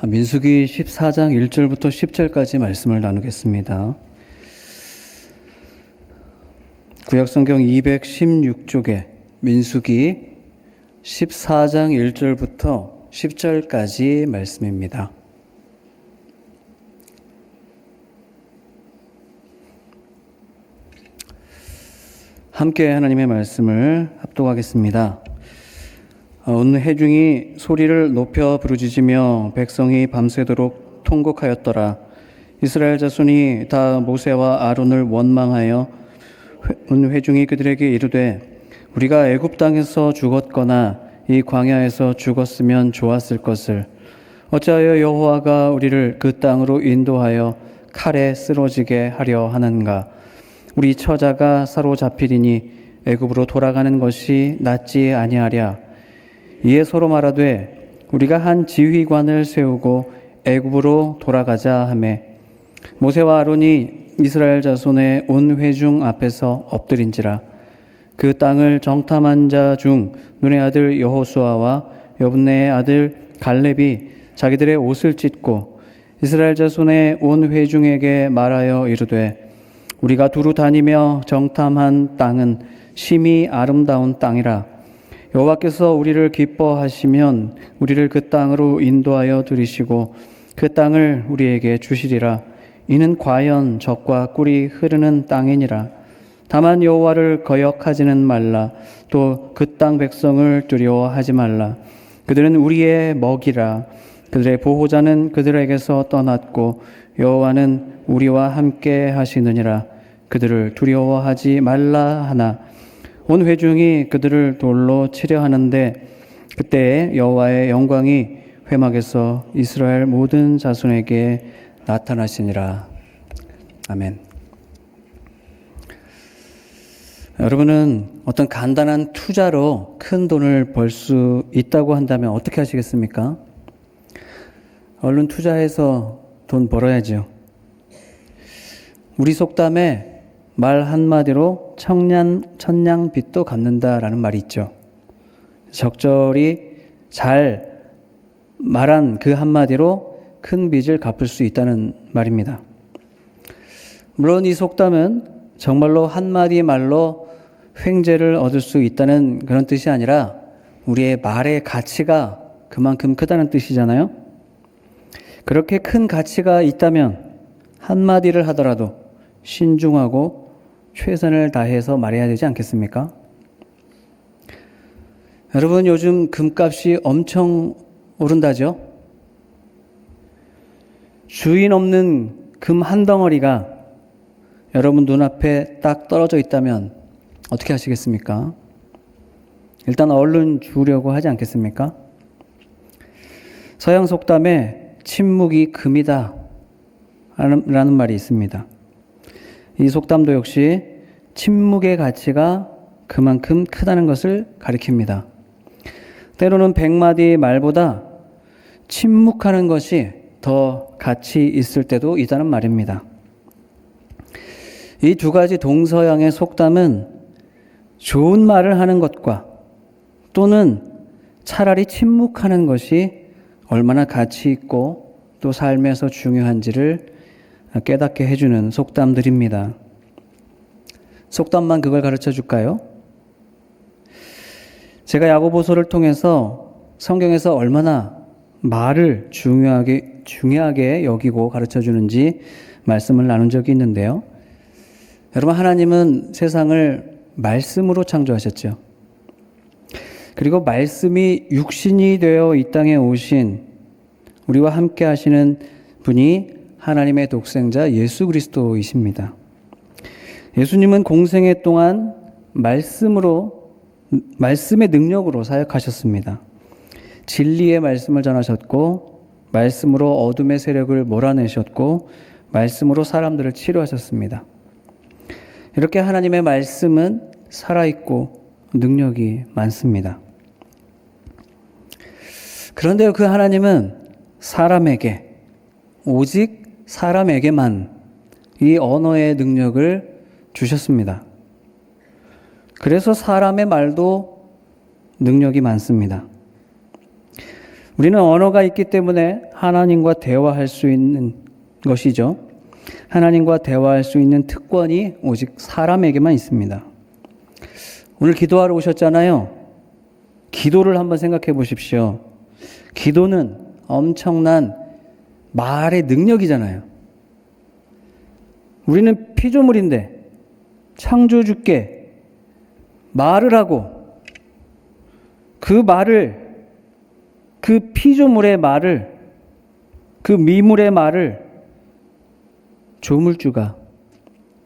민수기 14장 1절부터 10절까지 말씀을 나누겠습니다. 구약성경 216쪽에 민수기 14장 1절부터 10절까지 말씀입니다. 함께 하나님의 말씀을 합독하겠습니다. 온 회중이 소리를 높여 부르짖으며 백성이 밤새도록 통곡하였더라. 이스라엘 자손이 다 모세와 아론을 원망하여 온 회중이 그들에게 이르되 우리가 애굽 땅에서 죽었거나 이 광야에서 죽었으면 좋았을 것을 어찌하여 여호와가 우리를 그 땅으로 인도하여 칼에 쓰러지게 하려 하는가. 우리 처자가 사로잡히리니 애굽으로 돌아가는 것이 낫지 아니하랴. 이에 서로 말하되 우리가 한 지휘관을 세우고 애굽으로 돌아가자 하매 모세와 아론이 이스라엘 자손의 온 회중 앞에서 엎드린지라. 그 땅을 정탐한 자 중 눈의 아들 여호수아와 여분네의 아들 갈렙이 자기들의 옷을 찢고 이스라엘 자손의 온 회중에게 말하여 이르되 우리가 두루 다니며 정탐한 땅은 심히 아름다운 땅이라. 여호와께서 우리를 기뻐하시면 우리를 그 땅으로 인도하여 들이시고 그 땅을 우리에게 주시리라. 이는 과연 젖과 꿀이 흐르는 땅이니라. 다만 여호와를 거역하지는 말라. 또 그 땅 백성을 두려워하지 말라. 그들은 우리의 먹이라. 그들의 보호자는 그들에게서 떠났고 여호와는 우리와 함께 하시느니라. 그들을 두려워하지 말라 하나 온 회중이 그들을 돌로 치려 하는데 그때 여호와의 영광이 회막에서 이스라엘 모든 자손에게 나타나시니라. 아멘. 여러분은 어떤 간단한 투자로 큰 돈을 벌 수 있다고 한다면 어떻게 하시겠습니까? 얼른 투자해서 돈 벌어야죠. 우리 속담에 말 한마디로 천냥빚도 갚는다라는 말이 있죠. 적절히 잘 말한 그 한마디로 큰 빚을 갚을 수 있다는 말입니다. 물론 이 속담은 정말로 한마디 말로 횡재를 얻을 수 있다는 그런 뜻이 아니라 우리의 말의 가치가 그만큼 크다는 뜻이잖아요. 그렇게 큰 가치가 있다면 한마디를 하더라도 신중하고 최선을 다해서 말해야 되지 않겠습니까? 여러분, 요즘 금값이 엄청 오른다죠? 주인 없는 금 한 덩어리가 여러분 눈앞에 딱 떨어져 있다면 어떻게 하시겠습니까? 일단 얼른 주우려고 하지 않겠습니까? 서양 속담에 침묵이 금이다 라는 말이 있습니다. 이 속담도 역시 침묵의 가치가 그만큼 크다는 것을 가리킵니다. 때로는 100마디 말보다 침묵하는 것이 더 가치 있을 때도 있다는 말입니다. 이 두 가지 동서양의 속담은 좋은 말을 하는 것과 또는 차라리 침묵하는 것이 얼마나 가치 있고 또 삶에서 중요한지를 깨닫게 해주는 속담들입니다. 속담만 그걸 가르쳐 줄까요? 제가 야고보서를 통해서 성경에서 얼마나 말을 중요하게 여기고 가르쳐 주는지 말씀을 나눈 적이 있는데요. 여러분, 하나님은 세상을 말씀으로 창조하셨죠. 그리고 말씀이 육신이 되어 이 땅에 오신 우리와 함께 하시는 분이 하나님의 독생자 예수 그리스도이십니다. 예수님은 공생애 동안 말씀의 능력으로 사역하셨습니다. 진리의 말씀을 전하셨고 말씀으로 어둠의 세력을 몰아내셨고 말씀으로 사람들을 치료하셨습니다. 이렇게 하나님의 말씀은 살아있고 능력이 많습니다. 그런데요, 그 하나님은 사람에게, 오직 사람에게만 이 언어의 능력을 주셨습니다. 그래서 사람의 말도 능력이 많습니다. 우리는 언어가 있기 때문에 하나님과 대화할 수 있는 것이죠. 하나님과 대화할 수 있는 특권이 오직 사람에게만 있습니다. 오늘 기도하러 오셨잖아요. 기도를 한번 생각해 보십시오. 기도는 엄청난 말의 능력이잖아요. 우리는 피조물인데 창조주께 말을 하고 그 말을, 그 피조물의 말을, 그 미물의 말을 조물주가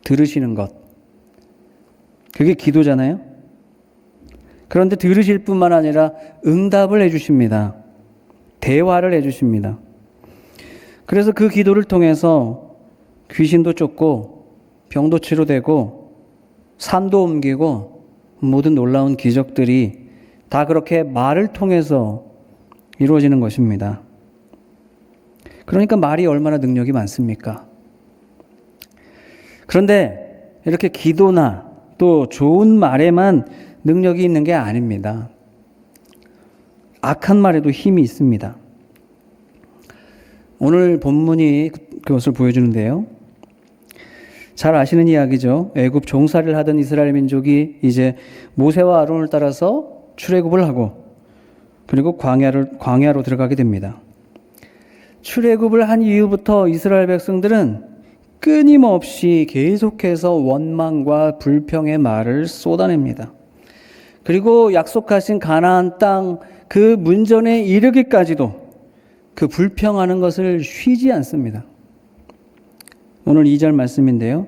들으시는 것, 그게 기도잖아요. 그런데 들으실 뿐만 아니라 응답을 해주십니다. 대화를 해주십니다. 그래서 그 기도를 통해서 귀신도 쫓고 병도 치료되고 산도 옮기고 모든 놀라운 기적들이 다 그렇게 말을 통해서 이루어지는 것입니다. 그러니까 말이 얼마나 능력이 많습니까? 그런데 이렇게 기도나 또 좋은 말에만 능력이 있는 게 아닙니다. 악한 말에도 힘이 있습니다. 오늘 본문이 그것을 보여주는데요. 잘 아시는 이야기죠. 애굽 종살이를 하던 이스라엘 민족이 이제 모세와 아론을 따라서 출애굽을 하고 그리고 광야로 들어가게 됩니다. 출애굽을 한 이후부터 이스라엘 백성들은 끊임없이 계속해서 원망과 불평의 말을 쏟아냅니다. 그리고 약속하신 가나안 땅 그 문전에 이르기까지도 그 불평하는 것을 쉬지 않습니다. 오늘 2절 말씀인데요.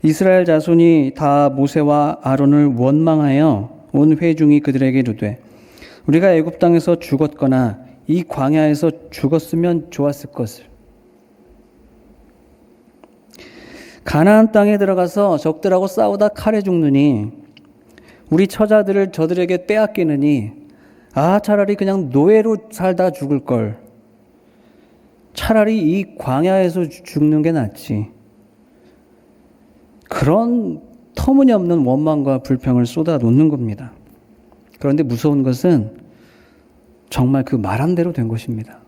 이스라엘 자손이 다 모세와 아론을 원망하여 온 회중이 그들에게 이르되 우리가 애굽 땅에서 죽었거나 이 광야에서 죽었으면 좋았을 것을. 가나안 땅에 들어가서 적들하고 싸우다 칼에 죽느니 우리 처자들을 저들에게 빼앗기느니 차라리 그냥 노예로 살다 죽을 걸. 차라리 이 광야에서 죽는 게 낫지. 그런 터무니없는 원망과 불평을 쏟아놓는 겁니다. 그런데 무서운 것은 정말 그 말한 대로 된 것입니다.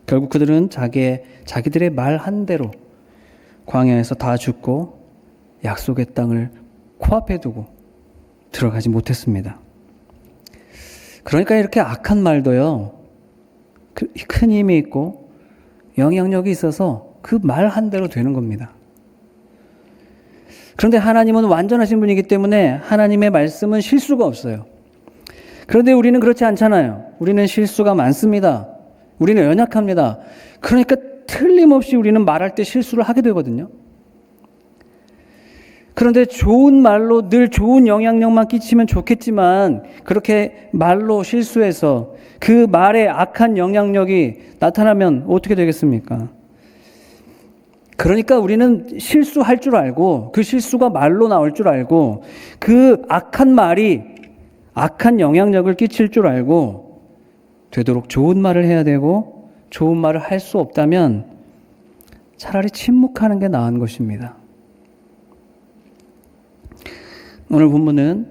결국 그들은 자기들의 말 한 대로 광야에서 다 죽고 약속의 땅을 코앞에 두고 들어가지 못했습니다. 그러니까 이렇게 악한 말도요, 큰 힘이 있고 영향력이 있어서 그 말 한 대로 되는 겁니다. 그런데 하나님은 완전하신 분이기 때문에 하나님의 말씀은 실수가 없어요. 그런데 우리는 그렇지 않잖아요. 우리는 실수가 많습니다. 우리는 연약합니다. 그러니까 틀림없이 우리는 말할 때 실수를 하게 되거든요. 그런데 좋은 말로 늘 좋은 영향력만 끼치면 좋겠지만 그렇게 말로 실수해서 그 말에 악한 영향력이 나타나면 어떻게 되겠습니까? 그러니까 우리는 실수할 줄 알고 그 실수가 말로 나올 줄 알고 그 악한 말이 악한 영향력을 끼칠 줄 알고 되도록 좋은 말을 해야 되고 좋은 말을 할 수 없다면 차라리 침묵하는 게 나은 것입니다. 오늘 본문은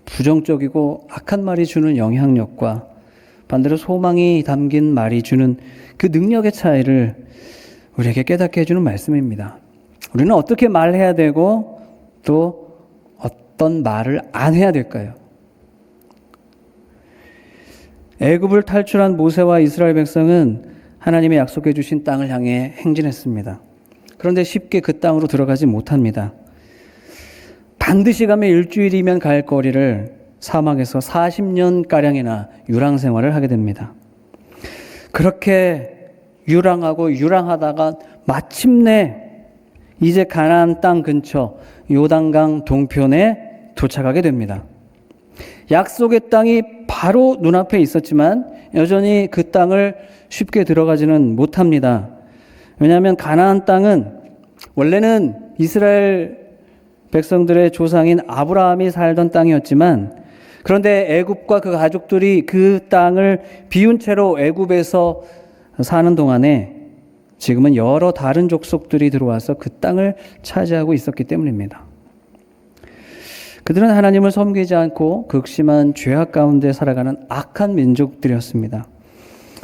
부정적이고 악한 말이 주는 영향력과 반대로 소망이 담긴 말이 주는 그 능력의 차이를 우리에게 깨닫게 해주는 말씀입니다. 우리는 어떻게 말해야 되고 또 어떤 말을 안 해야 될까요? 애굽을 탈출한 모세와 이스라엘 백성은 하나님의 약속해 주신 땅을 향해 행진했습니다. 그런데 쉽게 그 땅으로 들어가지 못합니다. 반드시 가면 일주일이면 갈 거리를 사막에서 40년가량이나 유랑 생활을 하게 됩니다. 그렇게 유랑하다가 마침내 이제 가나안 땅 근처 요단강 동편에 도착하게 됩니다. 약속의 땅이 바로 눈앞에 있었지만 여전히 그 땅을 쉽게 들어가지는 못합니다. 왜냐하면 가나안 땅은 원래는 이스라엘 백성들의 조상인 아브라함이 살던 땅이었지만 그런데 애굽과 그 가족들이 그 땅을 비운 채로 애굽에서 사는 동안에 지금은 여러 다른 족속들이 들어와서 그 땅을 차지하고 있었기 때문입니다. 그들은 하나님을 섬기지 않고 극심한 죄악 가운데 살아가는 악한 민족들이었습니다.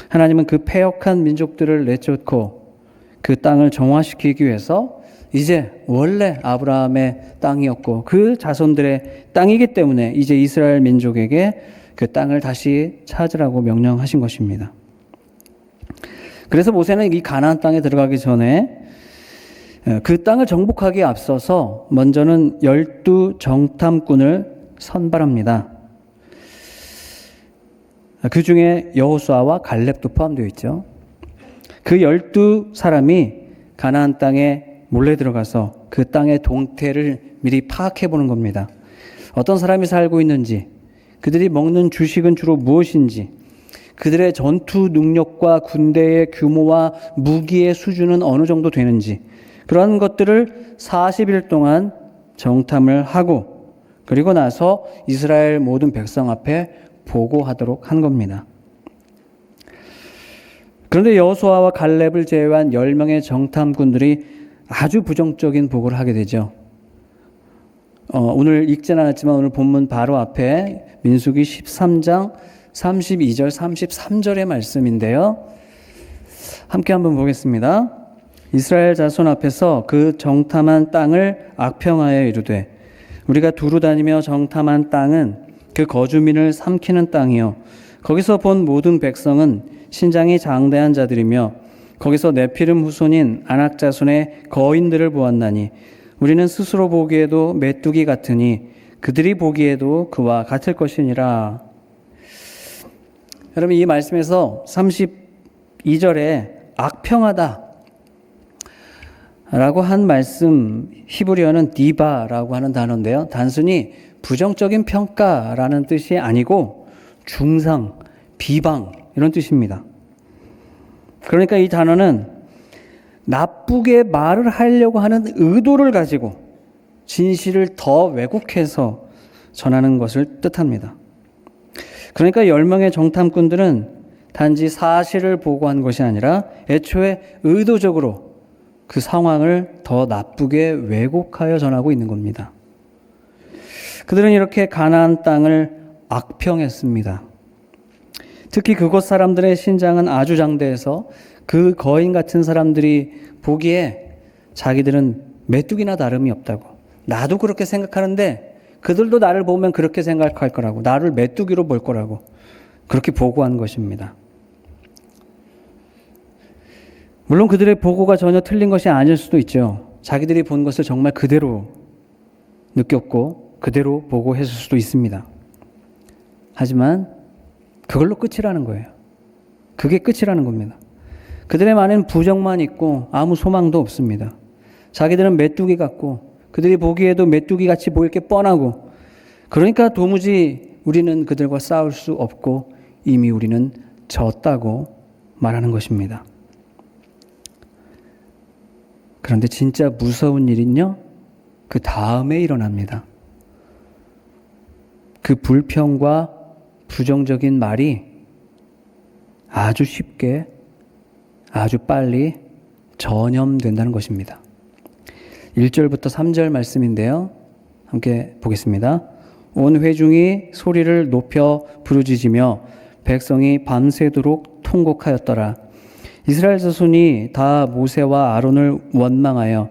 하나님은 그 패역한 민족들을 내쫓고 그 땅을 정화시키기 위해서 이제 원래 아브라함의 땅이었고 그 자손들의 땅이기 때문에 이제 이스라엘 민족에게 그 땅을 다시 찾으라고 명령하신 것입니다. 그래서 모세는 이 가나안 땅에 들어가기 전에 그 땅을 정복하기에 앞서서 먼저는 12 정탐꾼을 선발합니다. 그 중에 여호수아와 갈렙도 포함되어 있죠. 그 12사람이 가나안 땅에 몰래 들어가서 그 땅의 동태를 미리 파악해 보는 겁니다. 어떤 사람이 살고 있는지, 그들이 먹는 주식은 주로 무엇인지, 그들의 전투 능력과 군대의 규모와 무기의 수준은 어느 정도 되는지, 그런 것들을 40일 동안 정탐을 하고 그리고 나서 이스라엘 모든 백성 앞에 보고하도록 한 겁니다. 그런데 여호수아와 갈렙을 제외한 10명의 정탐꾼들이 아주 부정적인 보고를 하게 되죠. 오늘 읽지는 않았지만 오늘 본문 바로 앞에 민수기 13장 32절 33절의 말씀인데요. 함께 한번 보겠습니다. 이스라엘 자손 앞에서 그 정탐한 땅을 악평하여 이르되 우리가 두루 다니며 정탐한 땅은 그 거주민을 삼키는 땅이요 거기서 본 모든 백성은 신장이 장대한 자들이며 거기서 네피름 후손인 아낙 자손의 거인들을 보았나니 우리는 스스로 보기에도 메뚜기 같으니 그들이 보기에도 그와 같을 것이니라. 여러분 이 말씀에서 32절에 악평하다 라고 한 말씀 히브리어는 디바라고 하는 단어인데요. 단순히 부정적인 평가라는 뜻이 아니고 중상, 비방 이런 뜻입니다. 그러니까 이 단어는 나쁘게 말을 하려고 하는 의도를 가지고 진실을 더 왜곡해서 전하는 것을 뜻합니다. 그러니까 10명의 정탐꾼들은 단지 사실을 보고한 것이 아니라 애초에 의도적으로 그 상황을 더 나쁘게 왜곡하여 전하고 있는 겁니다. 그들은 이렇게 가나안 땅을 악평했습니다. 특히 그곳 사람들의 신장은 아주 장대해서 그 거인 같은 사람들이 보기에 자기들은 메뚜기나 다름이 없다고. 나도 그렇게 생각하는데 그들도 나를 보면 그렇게 생각할 거라고. 나를 메뚜기로 볼 거라고. 그렇게 보고한 것입니다. 물론 그들의 보고가 전혀 틀린 것이 아닐 수도 있죠. 자기들이 본 것을 정말 그대로 느꼈고 그대로 보고했을 수도 있습니다. 하지만 그걸로 끝이라는 거예요. 그게 끝이라는 겁니다. 그들의 많은 부정만 있고 아무 소망도 없습니다. 자기들은 메뚜기 같고 그들이 보기에도 메뚜기 같이 보일 게 뻔하고 그러니까 도무지 우리는 그들과 싸울 수 없고 이미 우리는 졌다고 말하는 것입니다. 그런데 진짜 무서운 일은요, 그 다음에 일어납니다. 그 불평과 부정적인 말이 아주 쉽게, 아주 빨리 전염된다는 것입니다. 1절부터 3절 말씀인데요. 함께 보겠습니다. 온 회중이 소리를 높여 부르짖으며 백성이 밤새도록 통곡하였더라. 이스라엘 자손이 다 모세와 아론을 원망하여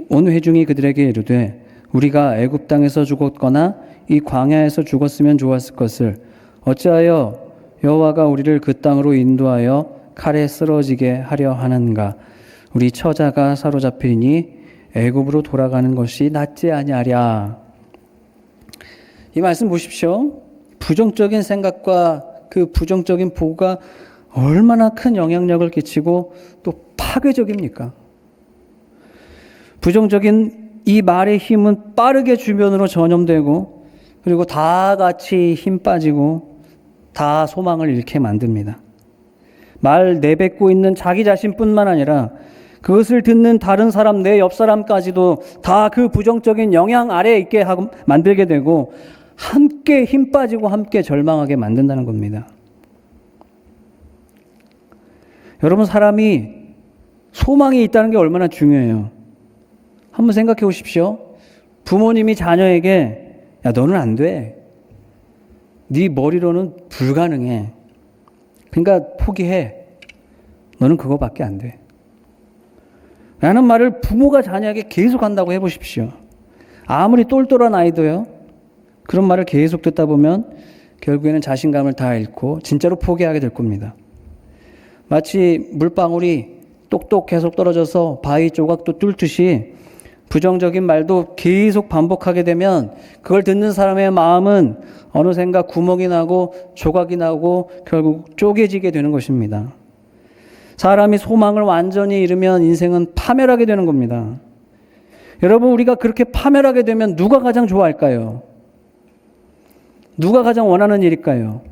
온 회중이 그들에게 이르되 우리가 애굽 땅에서 죽었거나 이 광야에서 죽었으면 좋았을 것을 어찌하여 여호와가 우리를 그 땅으로 인도하여 칼에 쓰러지게 하려 하는가. 우리 처자가 사로잡히니 애굽으로 돌아가는 것이 낫지 아니하랴. 이 말씀 보십시오. 부정적인 생각과 그 부정적인 보고가 얼마나 큰 영향력을 끼치고 또 파괴적입니까? 부정적인 이 말의 힘은 빠르게 주변으로 전염되고 그리고 다 같이 힘 빠지고 다 소망을 잃게 만듭니다. 말 내뱉고 있는 자기 자신뿐만 아니라 그것을 듣는 다른 사람, 내 옆 사람까지도 다 그 부정적인 영향 아래에 있게 하고 만들게 되고 함께 힘 빠지고 함께 절망하게 만든다는 겁니다. 여러분, 사람이 소망이 있다는 게 얼마나 중요해요. 한번 생각해 보십시오. 부모님이 자녀에게 야, 너는 안 돼. 네 머리로는 불가능해. 그러니까 포기해. 너는 그거밖에 안 돼. 라는 말을 부모가 자녀에게 계속 한다고 해보십시오. 아무리 똘똘한 아이도요. 그런 말을 계속 듣다 보면 결국에는 자신감을 다 잃고 진짜로 포기하게 될 겁니다. 마치 물방울이 똑똑 계속 떨어져서 바위 조각도 뚫듯이 부정적인 말도 계속 반복하게 되면 그걸 듣는 사람의 마음은 어느샌가 구멍이 나고 조각이 나고 결국 쪼개지게 되는 것입니다. 사람이 소망을 완전히 잃으면 인생은 파멸하게 되는 겁니다. 여러분, 우리가 그렇게 파멸하게 되면 누가 가장 좋아할까요? 누가 가장 원하는 일일까요?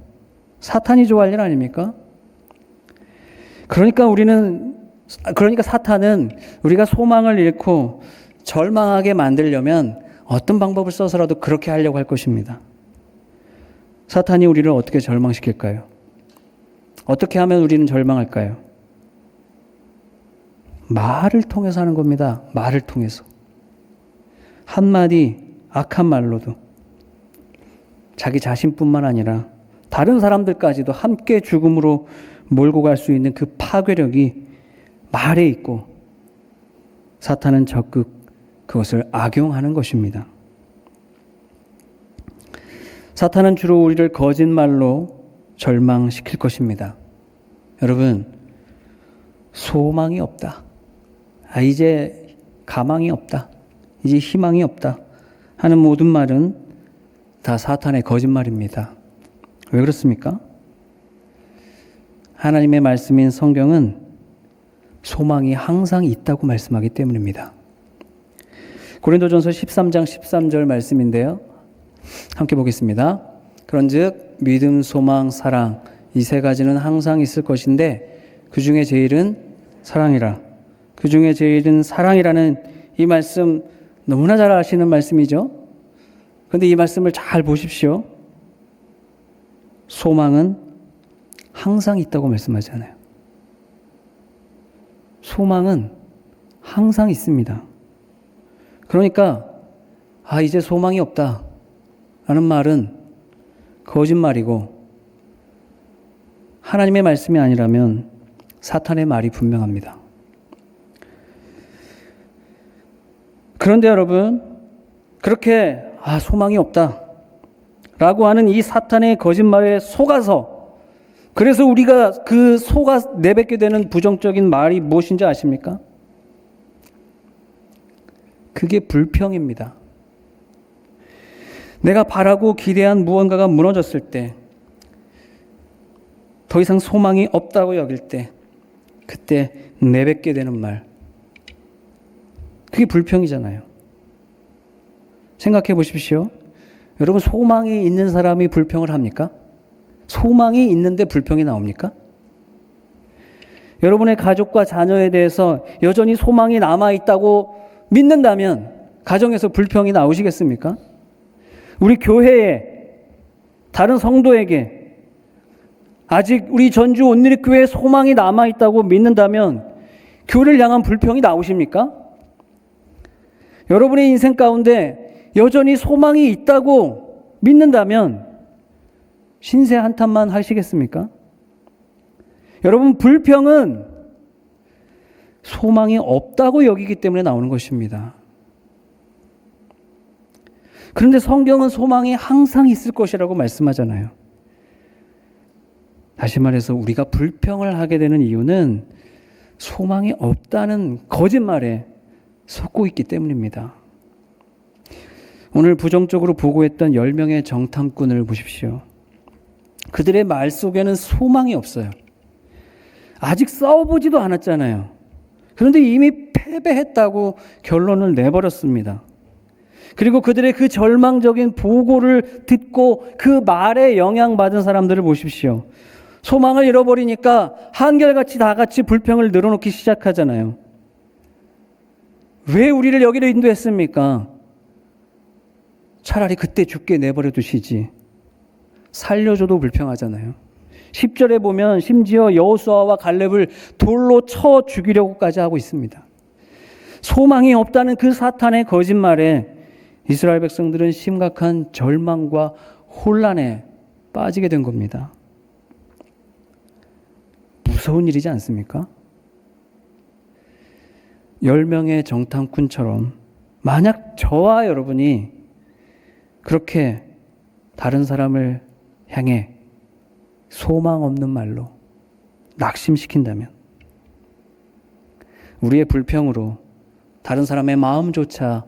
사탄이 좋아할 일 아닙니까? 그러니까 사탄은 우리가 소망을 잃고 절망하게 만들려면 어떤 방법을 써서라도 그렇게 하려고 할 것입니다. 사탄이 우리를 어떻게 절망시킬까요? 어떻게 하면 우리는 절망할까요? 말을 통해서 하는 겁니다. 말을 통해서. 한마디 악한 말로도 자기 자신뿐만 아니라 다른 사람들까지도 함께 죽음으로 몰고 갈 수 있는 그 파괴력이 말에 있고 사탄은 적극 그것을 악용하는 것입니다. 사탄은 주로 우리를 거짓말로 절망시킬 것입니다. 여러분, 소망이 없다. 이제 가망이 없다. 이제 희망이 없다. 하는 모든 말은 다 사탄의 거짓말입니다. 왜 그렇습니까? 하나님의 말씀인 성경은 소망이 항상 있다고 말씀하기 때문입니다. 고린도전서 13장 13절 말씀인데요. 함께 보겠습니다. 그런즉 믿음, 소망, 사랑 이 세 가지는 항상 있을 것인데 그 중에 제일은 사랑이라. 그 중에 제일은 사랑이라는 이 말씀 너무나 잘 아시는 말씀이죠. 그런데 이 말씀을 잘 보십시오. 소망은 항상 있다고 말씀하잖아요. 소망은 항상 있습니다. 그러니까 이제 소망이 없다 라는 말은 거짓말이고 하나님의 말씀이 아니라면 사탄의 말이 분명합니다. 그런데 여러분, 그렇게 소망이 없다 라고 하는 이 사탄의 거짓말에 속아서, 그래서 우리가 그 속아 내뱉게 되는 부정적인 말이 무엇인지 아십니까? 그게 불평입니다. 내가 바라고 기대한 무언가가 무너졌을 때, 더 이상 소망이 없다고 여길 때, 그때 내뱉게 되는 말, 그게 불평이잖아요. 생각해 보십시오. 여러분, 소망이 있는 사람이 불평을 합니까? 소망이 있는데 불평이 나옵니까? 여러분의 가족과 자녀에 대해서 여전히 소망이 남아있다고 믿는다면 가정에서 불평이 나오시겠습니까? 우리 교회에, 다른 성도에게 아직 우리 전주 온누리교회에 소망이 남아있다고 믿는다면 교회를 향한 불평이 나오십니까? 여러분의 인생 가운데 여전히 소망이 있다고 믿는다면 신세 한탄만 하시겠습니까? 여러분, 불평은 소망이 없다고 여기기 때문에 나오는 것입니다. 그런데 성경은 소망이 항상 있을 것이라고 말씀하잖아요. 다시 말해서 우리가 불평을 하게 되는 이유는 소망이 없다는 거짓말에 속고 있기 때문입니다. 오늘 부정적으로 보고했던 10명의 정탐꾼을 보십시오. 그들의 말 속에는 소망이 없어요. 아직 싸워보지도 않았잖아요. 그런데 이미 패배했다고 결론을 내버렸습니다. 그리고 그들의 그 절망적인 보고를 듣고 그 말에 영향받은 사람들을 보십시오. 소망을 잃어버리니까 한결같이 다 같이 불평을 늘어놓기 시작하잖아요. 왜 우리를 여기로 인도했습니까? 차라리 그때 죽게 내버려 두시지. 살려줘도 불평하잖아요. 10절에 보면 심지어 여호수아와 갈렙을 돌로 쳐 죽이려고까지 하고 있습니다. 소망이 없다는 그 사탄의 거짓말에 이스라엘 백성들은 심각한 절망과 혼란에 빠지게 된 겁니다. 무서운 일이지 않습니까? 10명의 정탐꾼처럼 만약 저와 여러분이 그렇게 다른 사람을 향해 소망 없는 말로 낙심시킨다면, 우리의 불평으로 다른 사람의 마음조차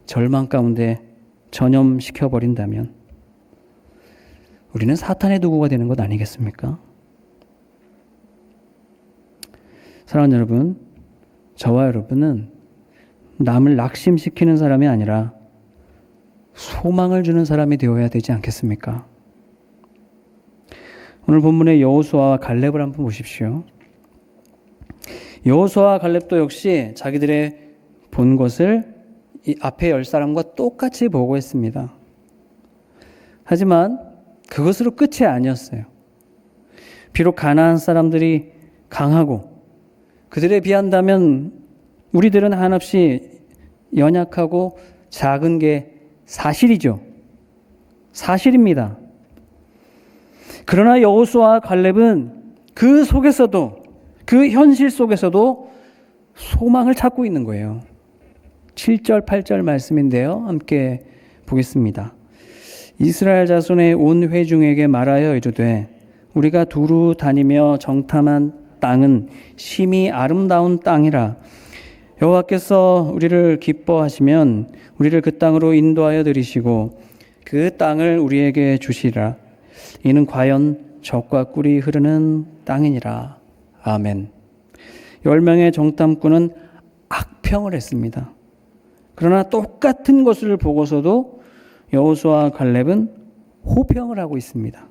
절망 가운데 전염시켜버린다면 우리는 사탄의 도구가 되는 것 아니겠습니까? 사랑하는 여러분, 저와 여러분은 남을 낙심시키는 사람이 아니라 소망을 주는 사람이 되어야 되지 않겠습니까? 오늘 본문의 여호수아와 갈렙을 한번 보십시오. 여호수아와 갈렙도 역시 자기들의 본 것을 이 앞에 10사람과 똑같이 보고했습니다. 하지만 그것으로 끝이 아니었어요. 비록 가나안 사람들이 강하고 그들에 비한다면 우리들은 한없이 연약하고 작은 게 사실이죠. 사실입니다. 그러나 여호수아와 갈렙은 그 속에서도, 그 현실 속에서도 소망을 찾고 있는 거예요. 7절, 8절 말씀인데요. 함께 보겠습니다. 이스라엘 자손의 온 회중에게 말하여 이르되 우리가 두루 다니며 정탐한 땅은 심히 아름다운 땅이라. 여호와께서 우리를 기뻐하시면 우리를 그 땅으로 인도하여 들이시고 그 땅을 우리에게 주시리라. 이는 과연 젖과 꿀이 흐르는 땅이니라. 아멘. 10명의 정탐꾼은 악평을 했습니다. 그러나 똑같은 것을 보고서도 여호수아와 갈렙은 호평을 하고 있습니다.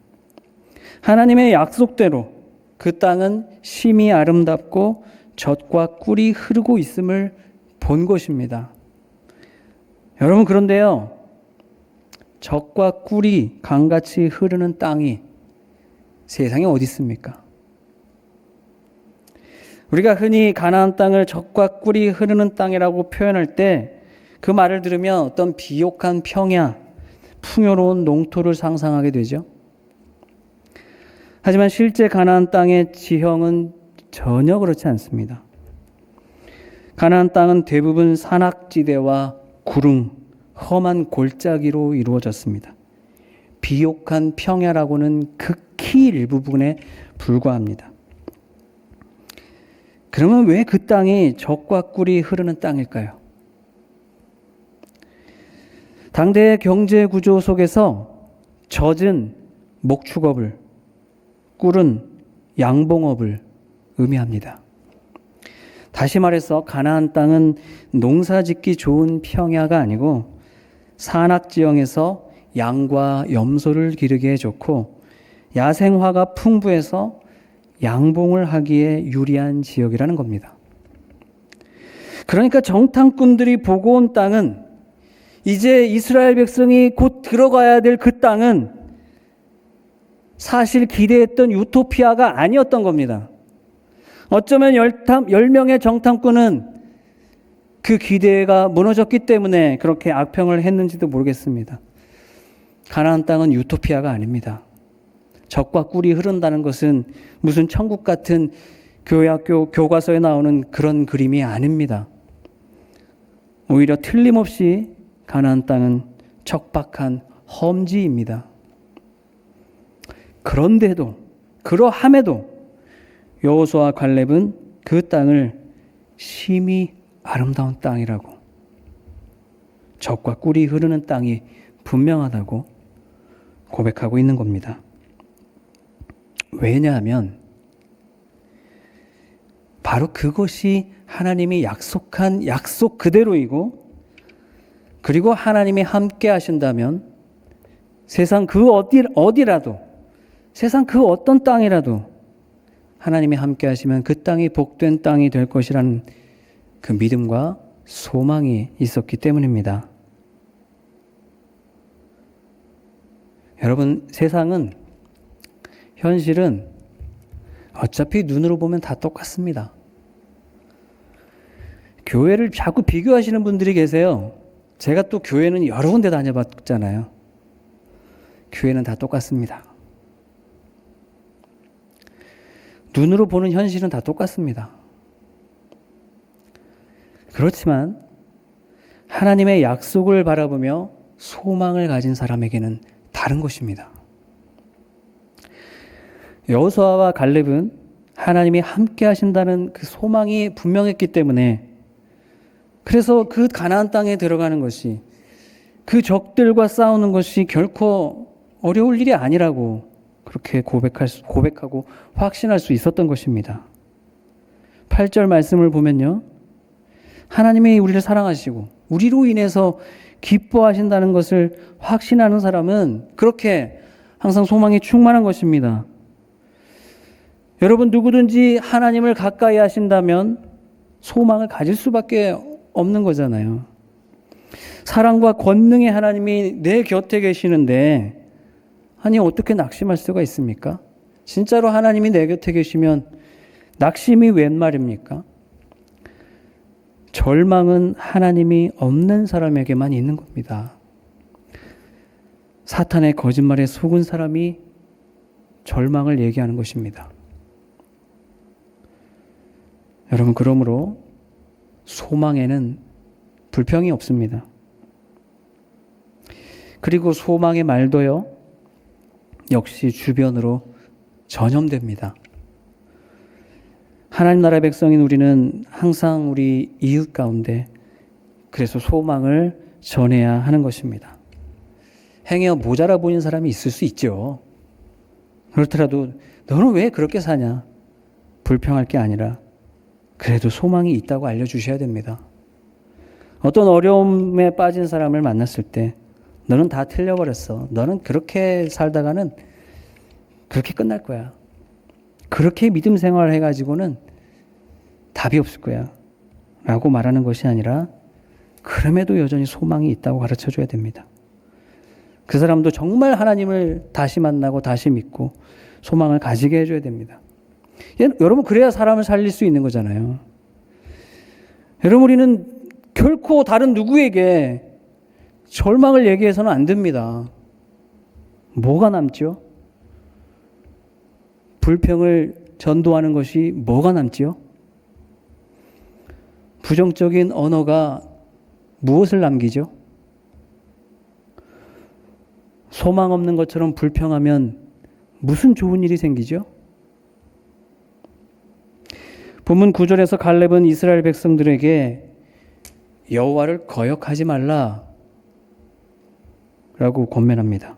하나님의 약속대로 그 땅은 심히 아름답고 젖과 꿀이 흐르고 있음을 본 것입니다. 여러분, 그런데요, 젖과 꿀이 강같이 흐르는 땅이 세상에 어디 있습니까? 우리가 흔히 가나안 땅을 젖과 꿀이 흐르는 땅이라고 표현할 때 그 말을 들으면 어떤 비옥한 평야, 풍요로운 농토를 상상하게 되죠. 하지만 실제 가나안 땅의 지형은 전혀 그렇지 않습니다. 가나안 땅은 대부분 산악지대와 구릉, 험한 골짜기로 이루어졌습니다. 비옥한 평야라고는 극히 일부분에 불과합니다. 그러면 왜 그 땅이 젖과 꿀이 흐르는 땅일까요? 당대의 경제 구조 속에서 젖은 목축업을, 꿀은 양봉업을 의미합니다. 다시 말해서 가나안 땅은 농사짓기 좋은 평야가 아니고 산악지형에서 양과 염소를 기르기에 좋고 야생화가 풍부해서 양봉을 하기에 유리한 지역이라는 겁니다. 그러니까 정탐꾼들이 보고 온 땅은, 이제 이스라엘 백성이 곧 들어가야 될 그 땅은 사실 기대했던 유토피아가 아니었던 겁니다. 어쩌면 10명의 정탐꾼은 그 기대가 무너졌기 때문에 그렇게 악평을 했는지도 모르겠습니다. 가나안 땅은 유토피아가 아닙니다. 젖과 꿀이 흐른다는 것은 무슨 천국 같은 교회학교 교과서에 나오는 그런 그림이 아닙니다. 오히려 틀림없이 가나안 땅은 척박한 험지입니다. 그런데도, 그러함에도 여호수아와 갈렙은 그 땅을 심히 아름다운 땅이라고, 젖과 꿀이 흐르는 땅이 분명하다고 고백하고 있는 겁니다. 왜냐하면 바로 그것이 하나님이 약속한 약속 그대로이고, 그리고 하나님이 함께 하신다면 세상 그 어디라도, 세상 그 어떤 땅이라도 하나님이 함께 하시면 그 땅이 복된 땅이 될 것이라는 그 믿음과 소망이 있었기 때문입니다. 여러분, 세상은, 현실은 어차피 눈으로 보면 다 똑같습니다. 교회를 자꾸 비교하시는 분들이 계세요. 제가 또 교회는 여러 군데 다녀봤잖아요. 교회는 다 똑같습니다. 눈으로 보는 현실은 다 똑같습니다. 그렇지만 하나님의 약속을 바라보며 소망을 가진 사람에게는 다른 것입니다. 여호수아와 갈렙은 하나님이 함께 하신다는 그 소망이 분명했기 때문에, 그래서 그 가나안 땅에 들어가는 것이, 그 적들과 싸우는 것이 결코 어려울 일이 아니라고 그렇게 고백하고 확신할 수 있었던 것입니다. 8절 말씀을 보면요, 하나님이 우리를 사랑하시고 우리로 인해서 기뻐하신다는 것을 확신하는 사람은 그렇게 항상 소망이 충만한 것입니다. 여러분, 누구든지 하나님을 가까이 하신다면 소망을 가질 수밖에 없는 거잖아요. 사랑과 권능의 하나님이 내 곁에 계시는데, 아니 어떻게 낙심할 수가 있습니까? 진짜로 하나님이 내 곁에 계시면 낙심이 웬 말입니까? 절망은 하나님이 없는 사람에게만 있는 겁니다. 사탄의 거짓말에 속은 사람이 절망을 얘기하는 것입니다. 여러분, 그러므로 소망에는 불평이 없습니다. 그리고 소망의 말도요, 역시 주변으로 전염됩니다. 하나님 나라의 백성인 우리는 항상 우리 이웃 가운데 그래서 소망을 전해야 하는 것입니다. 행여 모자라 보이는 사람이 있을 수 있죠. 그렇더라도 너는 왜 그렇게 사냐? 불평할 게 아니라 그래도 소망이 있다고 알려주셔야 됩니다. 어떤 어려움에 빠진 사람을 만났을 때 너는 다 틀려버렸어. 너는 그렇게 살다가는 그렇게 끝날 거야. 그렇게 믿음 생활을 해가지고는 답이 없을 거야 라고 말하는 것이 아니라 그럼에도 여전히 소망이 있다고 가르쳐줘야 됩니다. 그 사람도 정말 하나님을 다시 만나고 다시 믿고 소망을 가지게 해줘야 됩니다. 여러분, 그래야 사람을 살릴 수 있는 거잖아요. 여러분, 우리는 결코 다른 누구에게 절망을 얘기해서는 안 됩니다. 뭐가 남죠? 불평을 전도하는 것이 뭐가 남지요? 부정적인 언어가 무엇을 남기죠? 소망 없는 것처럼 불평하면 무슨 좋은 일이 생기죠? 본문 9절에서 갈렙은 이스라엘 백성들에게 여호와를 거역하지 말라 라고 권면합니다.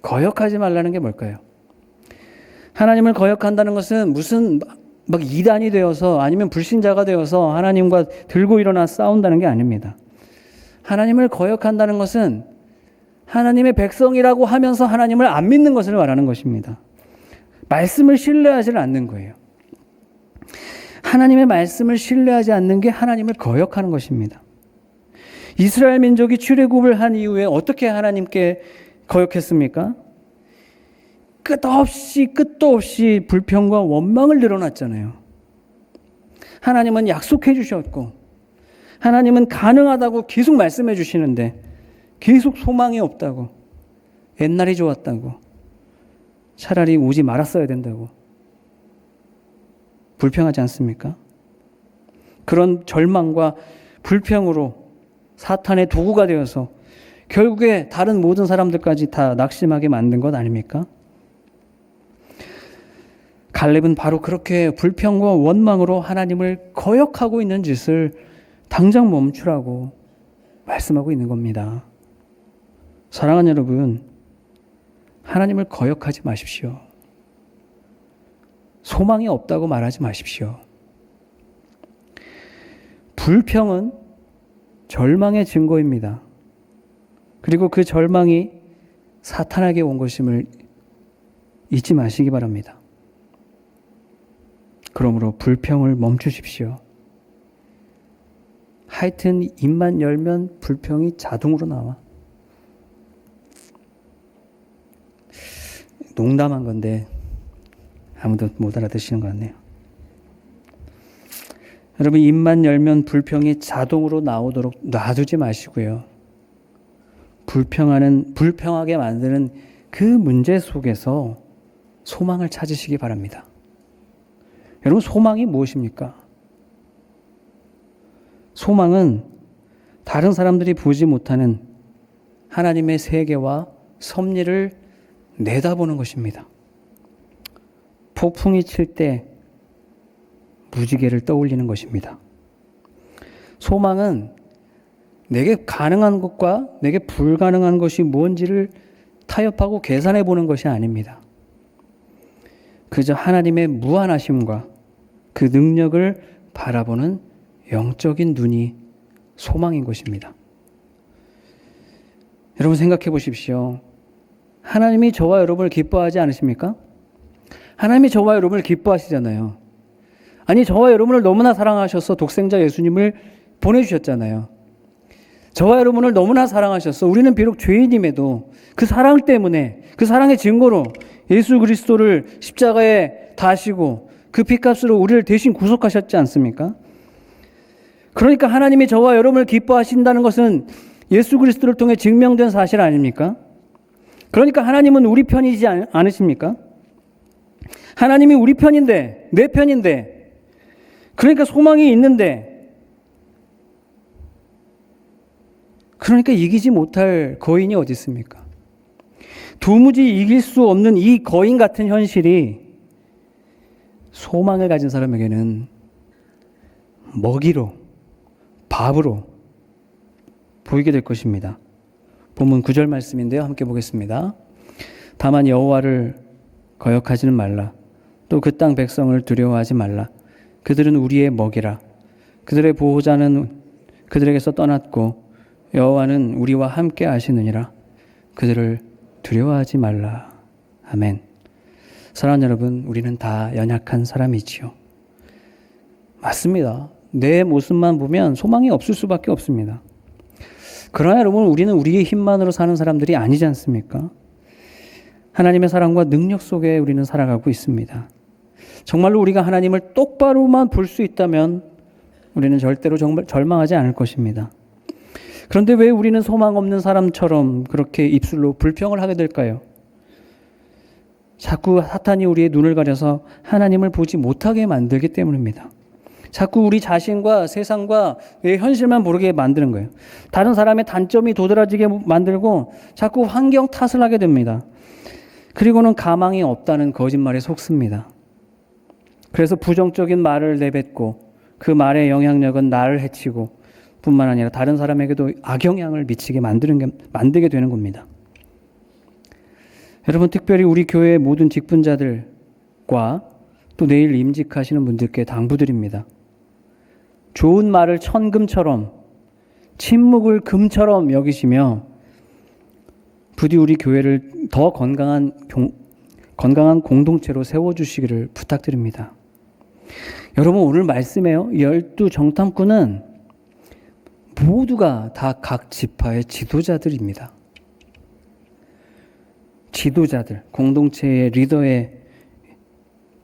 거역하지 말라는 게 뭘까요? 하나님을 거역한다는 것은 무슨 막 이단이 되어서 아니면 불신자가 되어서 하나님과 들고 일어나 싸운다는 게 아닙니다. 하나님을 거역한다는 것은 하나님의 백성이라고 하면서 하나님을 안 믿는 것을 말하는 것입니다. 말씀을 신뢰하지 않는 거예요. 하나님의 말씀을 신뢰하지 않는 게 하나님을 거역하는 것입니다. 이스라엘 민족이 출애굽을 한 이후에 어떻게 하나님께 거역했습니까? 끝도 없이 불평과 원망을 늘어놨잖아요. 하나님은 약속해 주셨고 하나님은 가능하다고 계속 말씀해 주시는데 계속 소망이 없다고, 옛날이 좋았다고, 차라리 오지 말았어야 된다고 불평하지 않습니까? 그런 절망과 불평으로 사탄의 도구가 되어서 결국에 다른 모든 사람들까지 다 낙심하게 만든 것 아닙니까? 갈렙은 바로 그렇게 불평과 원망으로 하나님을 거역하고 있는 짓을 당장 멈추라고 말씀하고 있는 겁니다. 사랑하는 여러분, 하나님을 거역하지 마십시오. 소망이 없다고 말하지 마십시오. 불평은 절망의 증거입니다. 그리고 그 절망이 사탄에게 온 것임을 잊지 마시기 바랍니다. 그러므로 불평을 멈추십시오. 하여튼 입만 열면 불평이 자동으로 나와. 농담한 건데 아무도 못 알아듣시는 것 같네요. 여러분, 입만 열면 불평이 자동으로 나오도록 놔두지 마시고요. 불평하게 만드는 그 문제 속에서 소망을 찾으시기 바랍니다. 여러분, 소망이 무엇입니까? 소망은 다른 사람들이 보지 못하는 하나님의 세계와 섭리를 내다보는 것입니다. 폭풍이 칠 때 무지개를 떠올리는 것입니다. 소망은 내게 가능한 것과 내게 불가능한 것이 뭔지를 타협하고 계산해 보는 것이 아닙니다. 그저 하나님의 무한하심과 그 능력을 바라보는 영적인 눈이 소망인 것입니다. 여러분, 생각해 보십시오. 하나님이 저와 여러분을 기뻐하지 않으십니까? 하나님이 저와 여러분을 기뻐하시잖아요. 아니, 저와 여러분을 너무나 사랑하셔서 독생자 예수님을 보내주셨잖아요. 저와 여러분을 너무나 사랑하셔서 우리는 비록 죄인임에도 그 사랑 때문에, 그 사랑의 증거로 예수 그리스도를 십자가에 다시고 그 피값으로 우리를 대신 구속하셨지 않습니까? 그러니까 하나님이 저와 여러분을 기뻐하신다는 것은 예수 그리스도를 통해 증명된 사실 아닙니까? 그러니까 하나님은 우리 편이지 않으십니까? 하나님이 우리 편인데, 내 편인데, 그러니까 소망이 있는데, 그러니까 이기지 못할 거인이 어디 있습니까? 도무지 이길 수 없는 이 거인 같은 현실이 소망을 가진 사람에게는 먹이로, 밥으로 보이게 될 것입니다. 본문 9절 말씀인데요. 함께 보겠습니다. 다만 여호와를 거역하지는 말라. 또 그 땅 백성을 두려워하지 말라. 그들은 우리의 먹이라. 그들의 보호자는 그들에게서 떠났고 여호와는 우리와 함께 하시느니라. 그들을 두려워하지 말라. 아멘. 사랑하는 여러분, 우리는 다 연약한 사람이지요. 맞습니다. 내 모습만 보면 소망이 없을 수밖에 없습니다. 그러나 여러분, 우리는 우리의 힘만으로 사는 사람들이 아니지 않습니까? 하나님의 사랑과 능력 속에 우리는 살아가고 있습니다. 정말로 우리가 하나님을 똑바로만 볼 수 있다면 우리는 절대로 정말 절망하지 않을 것입니다. 그런데 왜 우리는 소망 없는 사람처럼 그렇게 입술로 불평을 하게 될까요? 자꾸 사탄이 우리의 눈을 가려서 하나님을 보지 못하게 만들기 때문입니다. 자꾸 우리 자신과 세상과 내 현실만 모르게 만드는 거예요. 다른 사람의 단점이 도드라지게 만들고 자꾸 환경 탓을 하게 됩니다. 그리고는 가망이 없다는 거짓말에 속습니다. 그래서 부정적인 말을 내뱉고 그 말의 영향력은 나를 해치고 뿐만 아니라 다른 사람에게도 악영향을 미치게 만들게 되는 겁니다. 여러분, 특별히 우리 교회의 모든 직분자들과 또 내일 임직하시는 분들께 당부드립니다. 좋은 말을 천금처럼, 침묵을 금처럼 여기시며 부디 우리 교회를 더 건강한 공동체로 세워주시기를 부탁드립니다. 여러분, 오늘 말씀에요. 12 정탐꾼은 모두가 다 각 지파의 지도자들입니다. 지도자들, 공동체의 리더의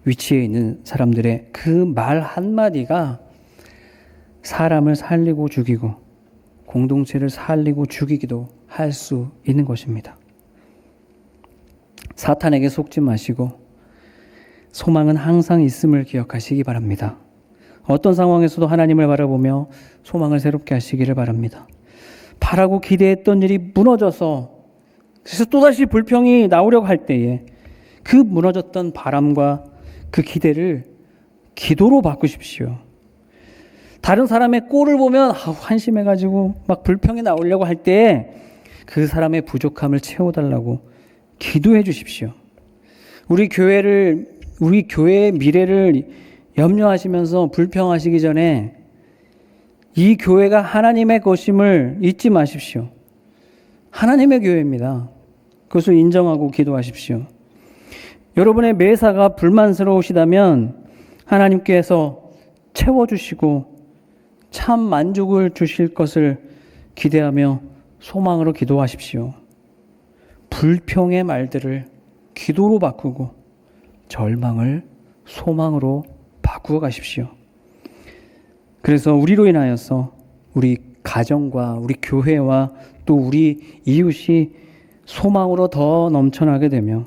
위치에 있는 사람들의 그 말 한마디가 사람을 살리고 죽이고 공동체를 살리고 죽이기도 할 수 있는 것입니다. 사탄에게 속지 마시고 소망은 항상 있음을 기억하시기 바랍니다. 어떤 상황에서도 하나님을 바라보며 소망을 새롭게 하시기를 바랍니다. 바라고 기대했던 일이 무너져서 그래서 또다시 불평이 나오려고 할 때에 그 무너졌던 바람과 그 기대를 기도로 바꾸십시오. 다른 사람의 꼴을 보면 한심해가지고 막 불평이 나오려고 할 때에 그 사람의 부족함을 채워달라고 기도해 주십시오. 우리 교회의 미래를 염려하시면서 불평하시기 전에 이 교회가 하나님의 것임을 잊지 마십시오. 하나님의 교회입니다. 그것을 인정하고 기도하십시오. 여러분의 매사가 불만스러우시다면 하나님께서 채워주시고 참 만족을 주실 것을 기대하며 소망으로 기도하십시오. 불평의 말들을 기도로 바꾸고 절망을 소망으로 바꾸어 가십시오. 그래서 우리로 인하여서 우리 가정과 우리 교회와 또 우리 이웃이 소망으로 더 넘쳐나게 되며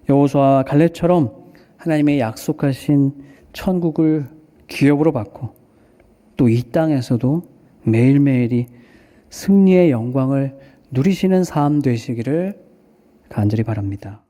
여호수아와 갈렙처럼 하나님의 약속하신 천국을 기업으로 받고 또 이 땅에서도 매일매일이 승리의 영광을 누리시는 삶 되시기를 간절히 바랍니다.